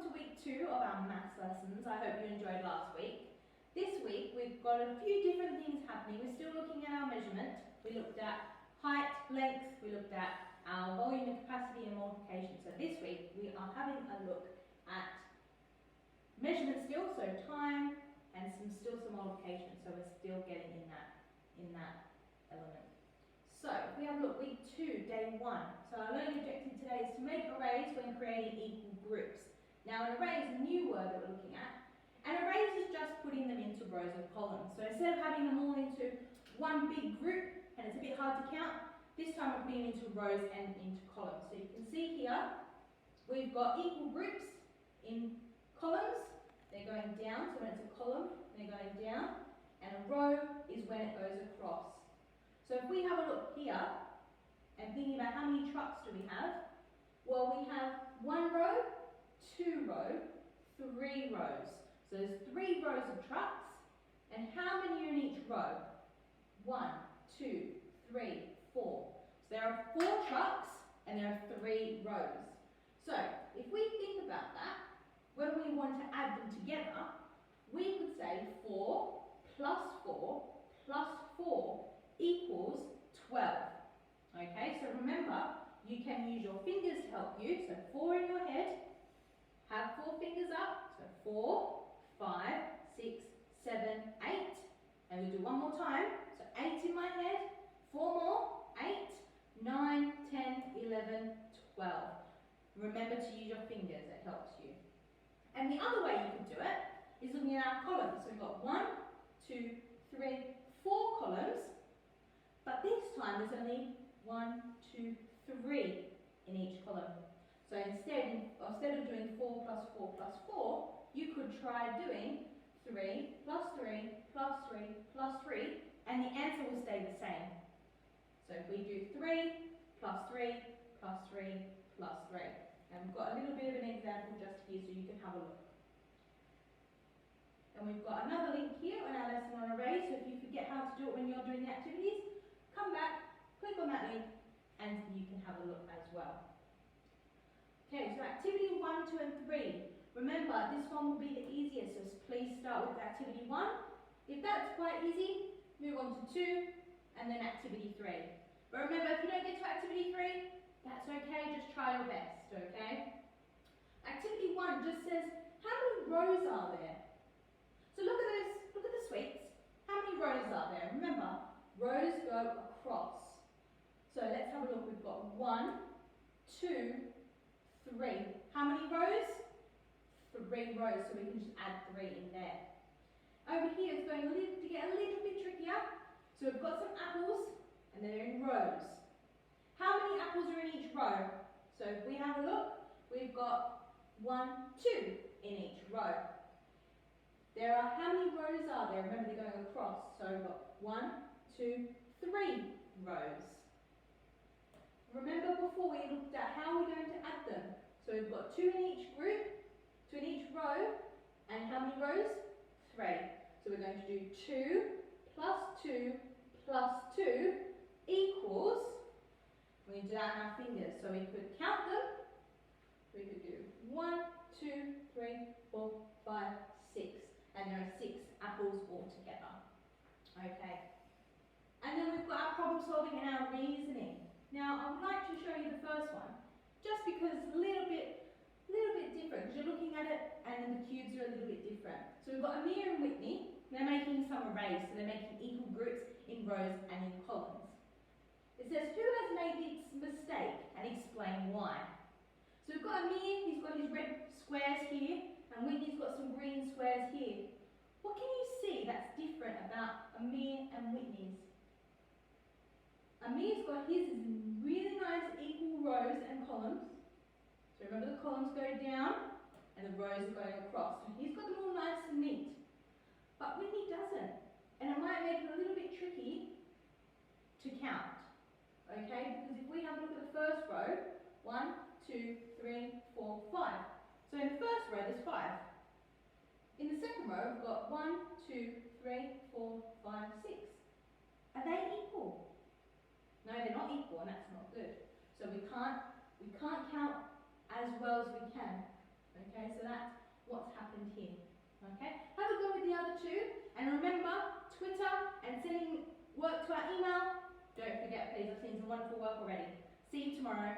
welcome to week 2 of our maths lessons. I hope you enjoyed last week. This week we've got a few different things happening. We're still looking at our measurement. We looked at height, length, we looked at our volume and capacity and multiplication. So this week we are having a look at measurement still, so time, and still some multiplication. So we're still getting in that element. So if we have a look, week 2, day 1. So our learning objective today is to make arrays when creating equal groups. Now an array is a new word that we're looking at. And arrays is just putting them into rows and columns. So instead of having them all into one big group, and it's a bit hard to count, this time we're putting them into rows and into columns. So you can see here, we've got equal groups in columns. They're going down, so when it's a column, they're going down. And a row is when it goes across. So if we have a look here, and thinking about how many trucks do we have? Well, we have 1 row, 2 row, 3 rows. So there's 3 rows of trucks, and how many are in each row? 1, 2, 3, 4. So there are 4 trucks, and there are 3 rows. So if we think about that, when we want to add them together, we could say 4 plus 4 plus 4 equals 12. Okay, so remember, you can use your fingers to help you. So 4 in your head, have 4 fingers up. So 4, 5, 6, 7, 8. And we'll do one more time. So 8 in my head, 4 more, 8, 9, 10, 11, 12. Remember to use your fingers, it helps you. And the other way you could do it is looking at our columns. So we've got 1, 2, 3, 4 columns. But this time there's only 1, 2, 3 in each column. So instead of doing 4 plus 4 plus 4, you could try doing 3 plus 3 plus 3 plus 3, and the answer will stay the same. So if we do 3 plus 3 plus 3 plus 3. And we've got a little bit of an example just here so you can have a look. And we've got another link here on our lesson on arrays, so if you forget how to do it when you're doing the activities, come back, click on that link, and you can have a look as well. Okay, so activity 1, 2, and 3. Remember, this one will be the easiest, so please start with activity 1. If that's quite easy, move on to 2, and then activity 3. But remember, if you don't get to activity 3, that's okay, just try your best, okay? Activity 1 just says, how many rows are there? So look at the sweets. How many rows are there? Remember, rows go across. So let's have a look. We've got 1, 2, 3. How many rows? 3 rows, so we can just add 3 in there. Over here it's going to get a little bit trickier. So we've got some apples, and they're in rows. How many apples are in each row? So if we have a look, we've got 1, 2 in each row. There are, how many rows are there? Remember, they're going across. So we've got 1, 2, 3 rows. Remember before we looked at how we're going to add them. So we've got 2 in each group, 2 in each row, and how many rows? 3. So we're going to do 2 plus 2 plus 2 equals, we can do that in our fingers. So we could count them. We could do 1, 2, 3, 4, 5, 6. And there are 6 apples altogether. Okay. And then we've got our problem solving and our reasoning. Now I would like to show you the first one, just because it's a little bit different, because you're looking at it and then the cubes are a little bit different. So we've got Amir and Whitney, they're making some arrays, so they're making equal groups in rows and in columns. It says, who has made this mistake and explain why? So we've got Amir, he's got his red squares here, and Whitney's got some green squares here. What can you see that's different about Amir and Whitney's? Amir's got his in really nice equal rows and columns. So remember, the columns go down and the rows are going across. So he's got them all nice and neat. But Whitney doesn't. And it might make it a little bit tricky to count. Okay, because if we have a look at the first row, 1, 2, 3, 4, 5. So in the first row there's 5. In the second row we've got 1, 2, 3, 4, 5, 6. Are they equal? No, they're not equal, and that's not good. So we can't count as well as we can. Okay, so that's what's happened here. Okay, have a go with the other two, and remember Twitter and sending work to our email. Don't forget, please. I've seen some wonderful work already. See you tomorrow.